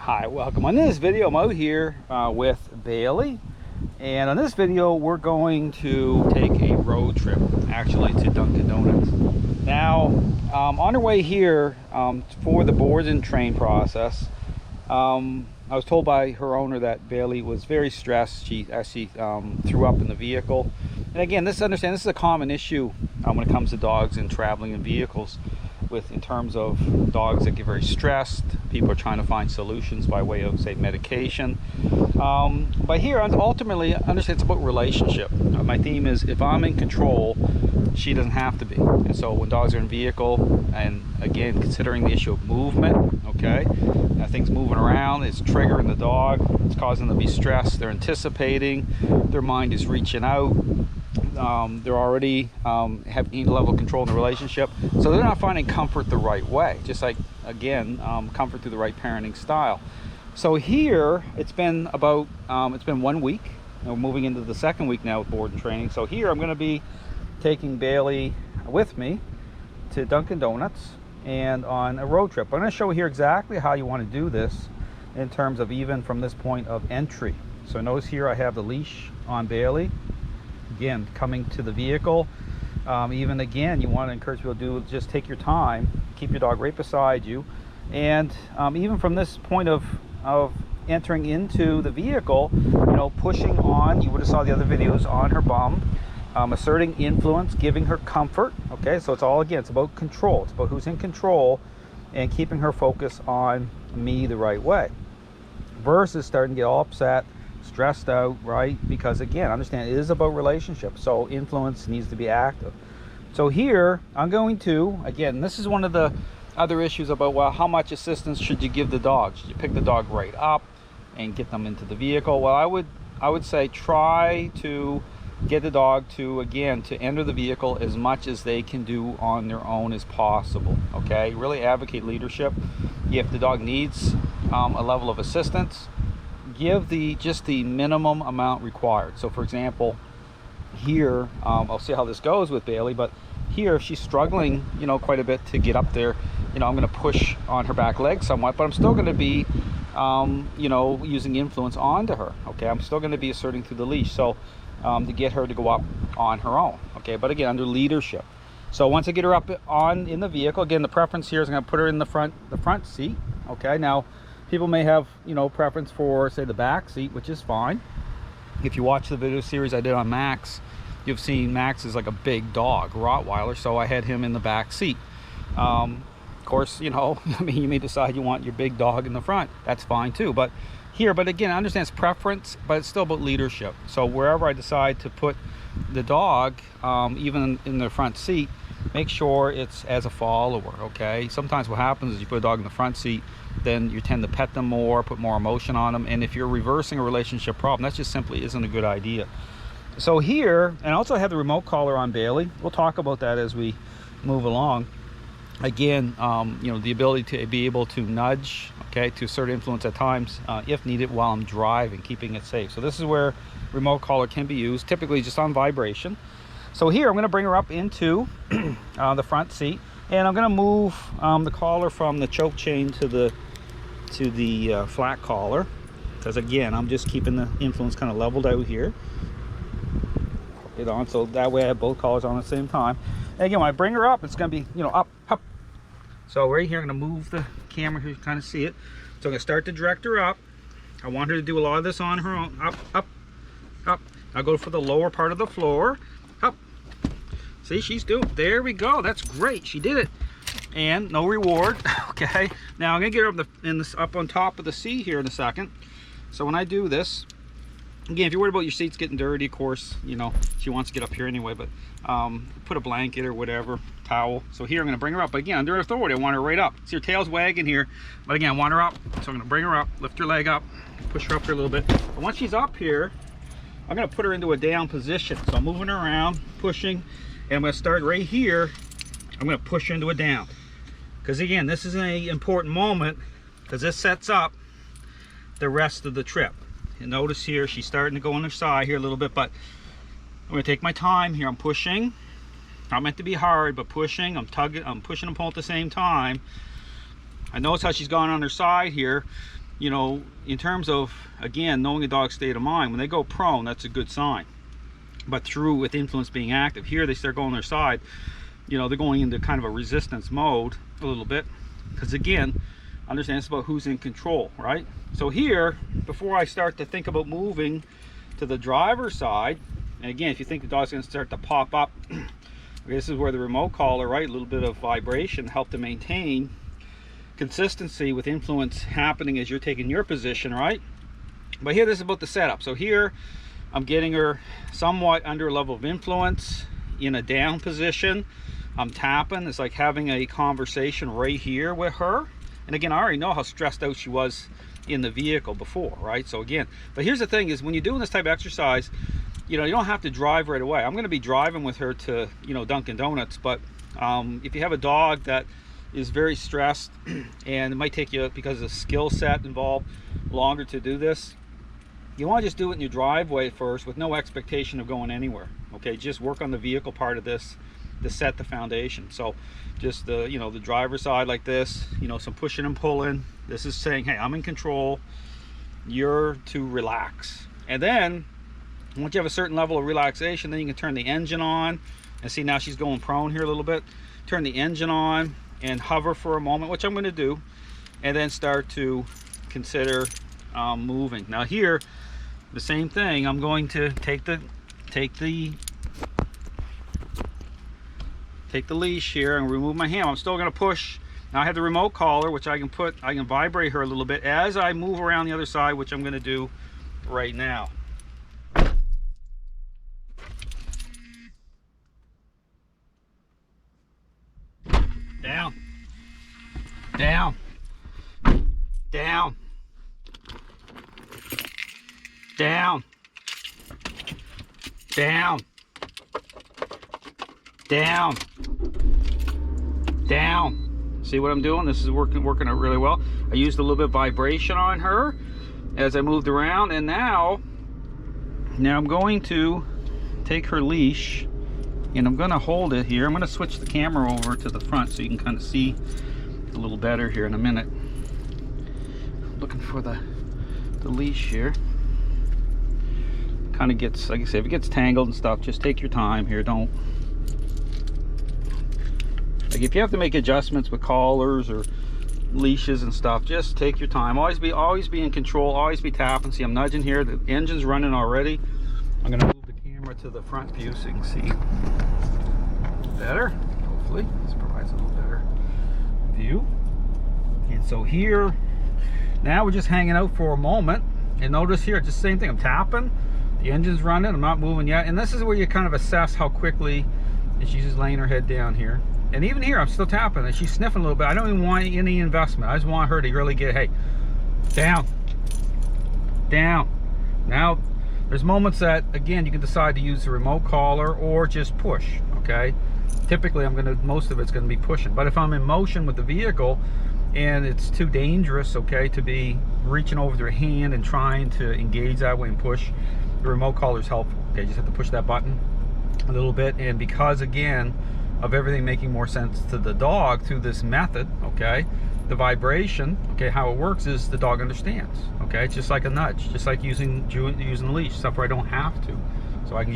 Hi, welcome. On this video, I'm out here with Bailey, and on this video we're going to take a road trip actually to Dunkin Donuts. Now on our way here for the board and train process, I was told by her owner that Bailey was very stressed. She actually threw up in the vehicle. And again, this is a common issue when it comes to dogs and traveling in vehicles, in terms of dogs that get very stressed. People are trying to find solutions by way of, say, medication. But here, ultimately, understand it's about relationship. My theme is, if I'm in control, she doesn't have to be. And so when dogs are in vehicle, and again, considering the issue of movement, okay, things moving around, it's triggering the dog, it's causing them to be stressed, they're anticipating, their mind is reaching out. They're already have gained a level of control in the relationship, so they're not finding comfort the right way, just like, again, comfort through the right parenting style. So here it's been about it's been 1 week, and we're moving into the second week now with board and training. So here I'm going to be taking Bailey with me to Dunkin Donuts and on a road trip. I'm going to show here exactly how you want to do this in terms of even from this point of entry. So notice here I have the leash on Bailey. Again, coming to the vehicle, even again, you want to encourage people to do, just take your time, keep your dog right beside you, and even from this point of entering into the vehicle, you know, pushing on, you would have saw the other videos, on her bum, asserting influence, giving her comfort. Okay, so it's all, again, it's about control. It's about who's in control and keeping her focus on me the right way, versus starting to get all upset, stressed out, right? Because again, understand, it is about relationships, so influence needs to be active. So here I'm going to, again, this is one of the other issues about, well, how much assistance should you give the dog? Should you pick the dog right up and get them into the vehicle? Well, I would say try to get the dog to, again, to enter the vehicle as much as they can do on their own as possible. Okay, really advocate leadership. If the dog needs a level of assistance, give just the minimum amount required. So for example, here I'll see how this goes with Bailey, but here, if she's struggling, you know, quite a bit to get up there, you know, I'm going to push on her back leg somewhat, but I'm still going to be you know, using influence onto her. Okay, I'm still going to be asserting through the leash, so to get her to go up on her own. Okay, but again, under leadership. So once I get her up in the vehicle, again, the preference here is I'm going to put her in the front seat. Okay, now people may have, you know, preference for, say, the back seat, which is fine. If you watch the video series I did on Max, you've seen Max is like a big dog, Rottweiler, so I had him in the back seat. Of course, you know, I mean, you may decide you want your big dog in the front. That's fine too. But again, I understand it's preference, but it's still about leadership. So wherever I decide to put the dog, even in the front seat, make sure it's as a follower. Okay, sometimes what happens is you put a dog in the front seat, then you tend to pet them more, put more emotion on them, and if you're reversing a relationship problem, that just simply isn't a good idea. So here, and I also have the remote collar on Bailey. We'll talk about that as we move along. Again, you know, the ability to be able to nudge, okay, to assert influence at times if needed while I'm driving, keeping it safe. So this is where remote collar can be used, typically just on vibration. So here I'm going to bring her up into the front seat, and I'm going to move the collar from the choke chain to the flat collar, because again, I'm just keeping the influence kind of leveled out here. It on, so that way I have both collars on at the same time. And again, when I bring her up, it's going to be, you know, up. So right here, I'm going to move the camera here, you kind of see it. So I'm going to start to direct her up. I want her to do a lot of this on her own. Up. I'll go for the lower part of the floor. Up. See, she's doing, there we go. That's great. She did it. And no reward. Okay. Now I'm going to get her up on top of the seat here in a second. So when I do this, again, if you're worried about your seats getting dirty, of course, you know, she wants to get up here anyway, but put a blanket or whatever, towel. So here I'm going to bring her up. But again, under authority, I want her right up. See, her tail's wagging here, but again, I want her up. So I'm going to bring her up, lift her leg up, push her up here a little bit. But once she's up here, I'm going to put her into a down position. So I'm moving her around, pushing, and I'm going to start right here. I'm going to push her into a down. Because again, this is an important moment, because this sets up the rest of the trip. And notice here, she's starting to go on her side here a little bit, but I'm going to take my time here. I'm pushing. Not meant to be hard, but pushing. I'm tugging, I'm pushing and pulling at the same time. I notice how she's gone on her side here. you know, in terms of, again, knowing a dog's state of mind, when they go prone, that's a good sign. But through with influence being active, here they start going their side, you know, they're going into kind of a resistance mode a little bit, because again, understand it's about who's in control, right? So here, before I start to think about moving to the driver's side, and again, if you think the dog's going to start to pop up, okay, this is where the remote collar, right, a little bit of vibration help to maintain consistency with influence happening as you're taking your position, right? But here, this is about the setup. So here I'm getting her somewhat under a level of influence in a down position. I'm tapping. It's like having a conversation right here with her. And again, I already know how stressed out she was in the vehicle before, right? So again, but here's the thing is, when you're doing this type of exercise, you know, you don't have to drive right away. I'm going to be driving with her to, you know, Dunkin' Donuts, but if you have a dog that is very stressed and it might take you, because of the skill set involved, longer to do this, you want to just do it in your driveway first with no expectation of going anywhere. Okay, just work on the vehicle part of this to set the foundation. So just the, you know, the driver's side like this, you know, some pushing and pulling. This is saying, hey, I'm in control, you're to relax. And then once you have a certain level of relaxation, then you can turn the engine on. And see, now she's going prone here a little bit. Turn the engine on and hover for a moment, which I'm going to do, and then start to consider moving. Now here, the same thing. I'm going to take the leash here and remove my hand. I'm still going to push. Now I have the remote collar, which I can vibrate her a little bit as I move around the other side, which I'm going to do right now. Down, down, down, down, down, down, down. See what I'm doing? This is working out really well. I used a little bit of vibration on her as I moved around, and now I'm going to take her leash and I'm going to hold it here. I'm going to switch the camera over to the front so you can kind of see a little better here in a minute. Looking for the leash here. Kind of gets, like I said, if it gets tangled and stuff, just take your time here. Don't, like, if you have to make adjustments with collars or leashes and stuff, just take your time. Always be in control, always be tapping. See, I'm nudging here, the engine's running already. I'm going to move the camera to the front view so you can see better. Hopefully this provides a little better view. And so here, now we're just hanging out for a moment, and notice here, just the same thing. I'm tapping, the engine's running, I'm not moving yet, and this is where you kind of assess how quickly, and she's just laying her head down here. And even here, I'm still tapping, and she's sniffing a little bit. I don't even want any investment. I just want her to really get, hey, down, down. Now, there's moments that, again, you can decide to use the remote collar or just push, okay? Typically, most of it's gonna be pushing. But if I'm in motion with the vehicle and it's too dangerous, okay, to be reaching over their hand and trying to engage that way and push, the remote collar is helpful. Okay, you just have to push that button a little bit, and because, again, of everything making more sense to the dog through this method, okay, the vibration, okay, how it works is the dog understands, okay? It's just like a nudge, just like using the leash, stuff where I don't have to. So I can